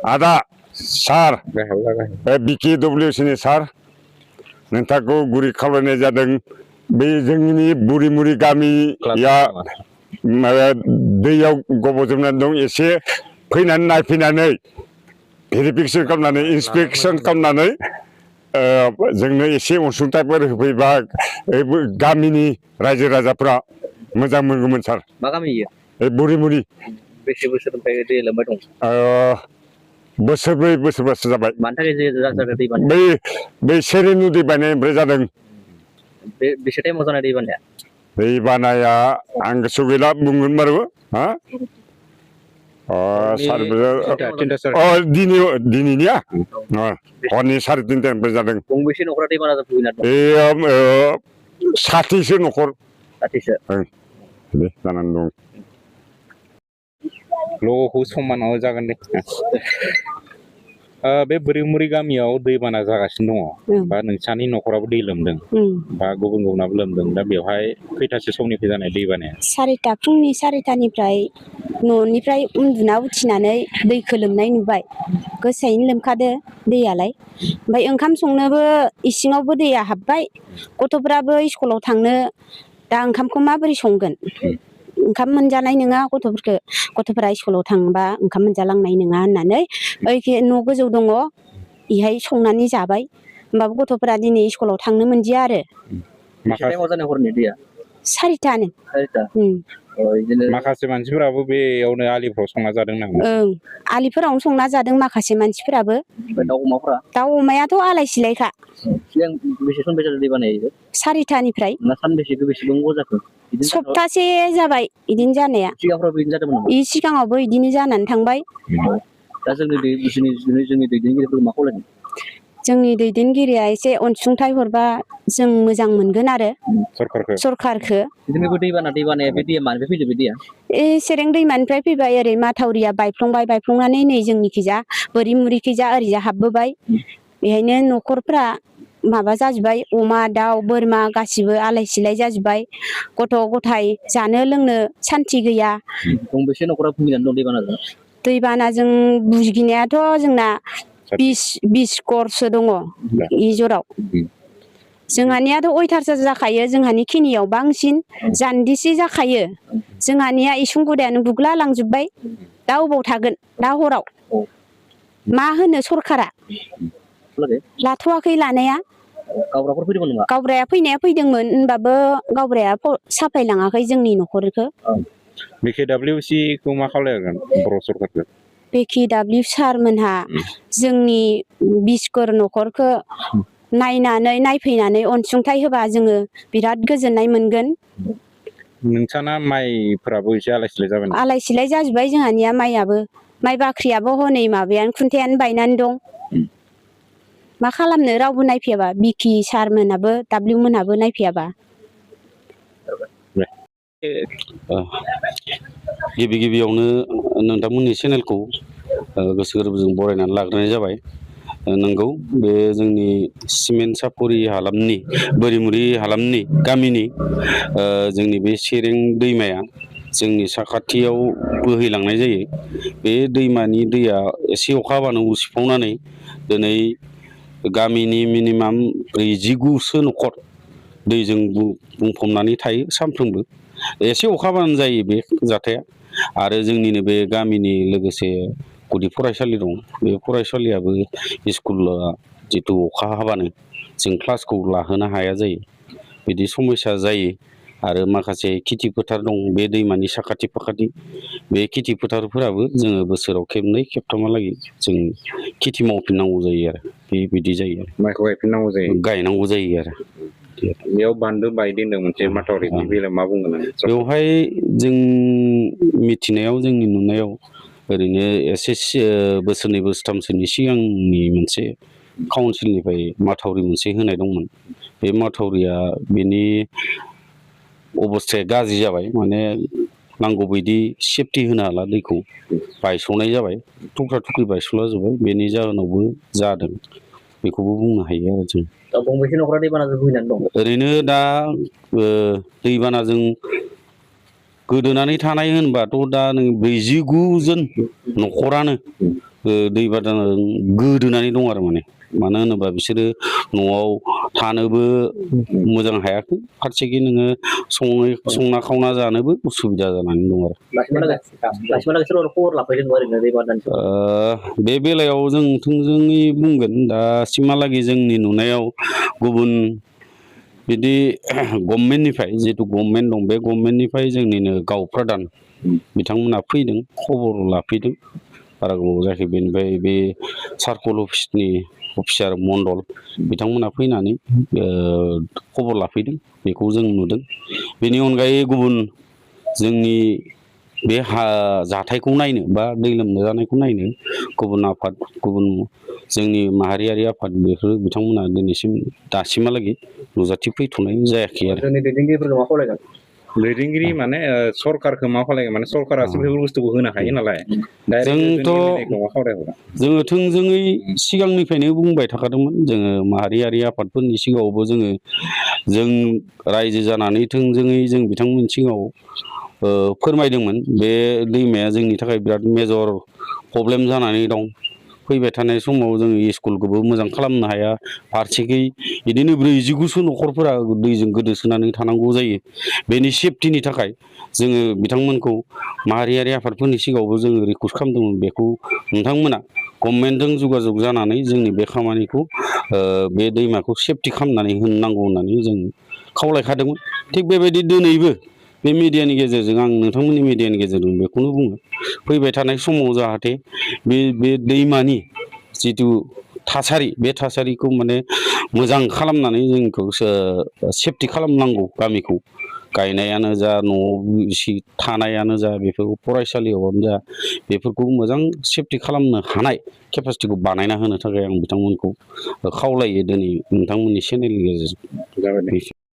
आदा सार BKWCनि सार नोंथांखौ गुरै खावलायनाय जादों बे जोंनि बुरिमुरि गामिया दैयाव गब'जोबनानै दं एसे फैनानै नायफैनानै भेरिफिकेसन खालामनानै इन्सपेक्सन खालामनानै जोंनो एसे अनसुंथाइफोर होफैबा गामिनि रायजो राजाफ्रा मोजां मोनगौमोन सार मा गामि बुरिमुरि बेसे बोसोरनिफ्राय दै लोमबाय दं बोसोरब्रै बोसोरबासो जाबाय मानि थाखाय जादों दै बानाया बै सेरेनु दै बानायनिफ्राय जादों बेसे टाइमाव जानाय दै बानाया दै बानाया आं गोसोआव गैला बुंगोन बारु हा दिनैनिया हरनि 3:30 जादों गंबेसे न'खरा दैबाना भुगिनानै दं 60सो न'खर 60सो दे जानानै दं लोगोखौ समानाव जागोन दे बे बुरिमुरि गामियाव दैबाना जागासिनो दङ बा नोंसानि न'खराबो दै लोमदों बा गुबुन गुबुनाबो लोमदों दा बेवहाय खैथासो समनिफ्राय जानाय दै बानाया फुंनि 4टानिफ्राय न'निफ्राय उन्दुना उथिनानै दैखौ लोमनाय नुबाय गोसायैनो लोमखादो दैयालाय ओमफ्राय ओंखाम संनोबो इसिङावबो दैया हाबबाय गथ'फ्राबो स्कुलाव थांनो दा ओंखामखौ माबोरै संगोन ओंखाम मोनजानाय नङा गथ'फोरा स्कुलाव थांबा ओंखाम मोनजालांनाय नङा होननानै न' गोजौ दङ इहाय संनानै जाबाय होमबाबो गथ'फोरा दिनै स्कुलाव थांनो मोनदिया आरो हरनि दैया 4टानो माखासे मानसिफोराबो बेयावनो आलिफ्राव संना जादों नामा आलिफोरावनो संना जादों माखासे मानसिफोराबो दाउ अमायाथ' आलाय सिलायखा बेसे सम दै बानाया 4टानिफ्राय सानबेसे गोबाव जाखो सप्तासे जाबाय इदिनो जानाया सिगाङावबो इदिनो जानानै थांबाय दा जोंनि दैदेनगिरिफोरखौ मा खावलायदों जोंनि दैदेनगिरिया एसे अनसुंथाइ हरबा जों मोजां मोनगोन आरो सरखारखो दै बानाया बे दैया मानिफ्राय फैदो बे दैया सेरें दैमानिफ्राय फैबाय ओरै माथावरिया बायफ्लंनानै नै जोंनिखिजा बोरिमुरिखिजा ओरैजा हाबबोबाय बेहायनो न'खरफ्रा माबा जाजोब्बाय अमा दाउ बोरमा गासिबो आलाय सिलाय जाजोब्बाय गथ' गथाय जानो लोंनो सान्थि गैया गंबेसे न'खरा भुगिनानै दं दैबानाजों भुगिनायाथ' जोंना 20 घरसो दङ इजराव जोंहानियाथ' अयथासार जाखायो जोंहानि खिनियाव बांसिन जान्दिसे जाखायो जोंहानिया इसुं गुदायानो गुग्ला लांजोब्बाय दा अबाव थागोन दा हराव मा होनो सरखारा लाथ'वाखै लानाया गावब्राया फैनाया फैदोंमोन होनबाबो गावब्राया साफायलाङाखै जोंनि न'खरखौ BKWC खौ मा खावलायगोन बर' सरकारखौ BKW सारमोनहा जोंनि 20 घर न'खरखौ नायफैनानै अनसुंथाइ होबा जोङो बिराद गोजोननाय मोनगोन नोंसाना माइफोराबो एसे आलाय सिलाय जाबाय आलाय सिलाय जाजोब्बाय जोंहानिया माइयाबो माइ बाख्रियाबो हनै माबायानो खुन्थायानो बायनानै दं मा खालामनो रावबो नायफैयाबा बिकि सारमोनाबो W मोनहाबो नायफैयाबा गिबियावनो नोंथांमोननि चेनेलखौ गोसो गोरबोजों बरायनानै लाग्रोनाय जाबाय नंगौ बे जोंनि सिमेन्ट सापरि हालामनि बोरिमुरि हालामनि गामिनि जोंनि बे सेरें दैमाया जोंनि साखाथियाव बोहैलांनाय जायो बे दैमानि दैया एसे अखा हाबानो उसिफावनानै दिनै गामिनि मिनिमाम 49सो न'खर दैजों बुंफबनानै थायो सानफ्रोमबो एसे अखा हाबानो जायो बे जाथाया आरो जोंनिनो बे गामिनि लोगोसे गुदि फरायसालि दं बे फरायसालियाबो स्कुला जितु अखा हाबानो जों क्लासखौ लाहोनो हाया जायो बिदि समस्या जायो आरो माखासे खेथि फोथार दं बे दैमानि साखाथि फाखाथि बे खेथि फोथारफोराबो जोङो बोसोराव खेबनै खेबथामहालागै जों खेथि मावफिननांगौ जायो आरो बेबायदि जायो माइखौ गायनांगौ जायो आरो बेयाव बान्दो बायदों मोनसे माथावरिनि बेलायाव मा बुंगोन बेवहाय जों मिथिनायाव जोंनि नुनायाव ओरैनो एसे बोसोरनै बोसोरथामसोनि सिगांनि मोनसे काउन्सिलनिफ्राय माथावरि मोनसे होनाय दंमोन बे माथावरिया बेनि अबस्थाया गाज्रि जाबाय माने नांगौ बायदि सेफटि होनो हाला दैखौ बायस'नाय जाबाय थुख्रा थुख्रि बायस'ला जोब्बाय बेनि जाहोनावबो जादों बेखौबो बुंनो हायो आरो जों गंबेसे न'खरा दैबानाजों भुगिनानै दं ओरैनो दा दैबानाजों गोदोनानै थानाय होनबाथ' दा नों 49 जन न'खरानो दैबानाजों गोदोनानै दं आरो मानो होनोबा बिसोरो न'आव थानोबो मोजां हायाखै फारसेखि नोङो संना खावना जानोबो उसुबिदा जानानै दं आरो दासिमहालागै सोरबा खबर लाफैदों ओरैनो दैबानानि बे बेलायाव जों थोंजोङै बुंगोन दासिमहालागै जोंनि नुनायाव गुबुन बिदि गभर्नमेन्टनिफ्राय जिहेतु गभर्नमेन्ट दं बे गभर्नमेन्टनिफ्राय जोंनिनो गाव प्रधान बिथांमोना फैदों खबर लाफैदों बारा गोबाव जायाखै बेनिफ्राय बे सार्कल अफिसनि अफिसार मण्डल बिथांमोना फैनानै खबर लाफैदों बेखौ जों नुदों बेनि अनगायै गुबुन जोंनि बे जाथायखौ नायनो बा दै लोमना जानायखौ नायनो गुबुन आफाद गुबुन जोंनि माहारियारि आफाद बेफोर बिथांमोना दिनैसिम दासिमहालागै नुजाथिफैथ'नाय जायाखै आरो जोंनि दैदेनगिरिफोरखौ मा खावलायगोन दैदेनगिरि माने सरकारखौ मा खालामगोन माने सरकारासो बेफोर बुस्थुखौ होनो हायो नालाय जोङो थोंजोङै सिगांनिफ्रायनो बुंबाय थाखादोंमोन जोङो माहारियारि आफादफोरनि सिगाङावबो जों रायजो जानानै थोंजोङै जों बिथांमोननि सिगाङाव फोरमायदोंमोन बे दैमाया जोंनि थाखाय बिराद मेजर प्रब्लेम जानानै दं फैबाय थानाय समाव जोङो स्कुलखौबो मोजां खालामनो हाया फारसेखै बिदिनो 49 न'खरफोरा दैजों गोदोसोनानै थानांगौ जायो बेनि सेफटिनि थाखाय जोङो बिथांमोनखौ माहारियारि आफादफोरनि सिगाङावबो जोङो रिकुवेस्ट खालामदोंमोन बेखौ नोंथांमोना गभर्नमेन्टजों जगाजग जानानै जोंनि बे खामानिखौ बे दैमाखौ सेफटि खालामनानै होनांगौ होननानै जों खावलायखादोंमोन थिग बेबायदि दिनैबो बे मिडियानि गेजेरजों आं नोंथांमोननि मिडियानि गेजेरजों बेखौनो बुङो फैबाय थानाय समाव जाहाथे बे दैमानि जिथु थासारि बे थासारिखौ माने मोजां खालामनानै जोंखौ सेफटि खालामनांगौ गामिखौ गायनायानो जा न'आव थानायानो जा बेफोरखौ फरायसालियावनो जा बेफोरखौ मोजां सेफटि खालामनो हानाय केपासिटिखौ बानायना होनो थाखाय आं बिथांमोनखौ खावलायो दिनै नोंथांमोननि चेनेलनि गेजेरजों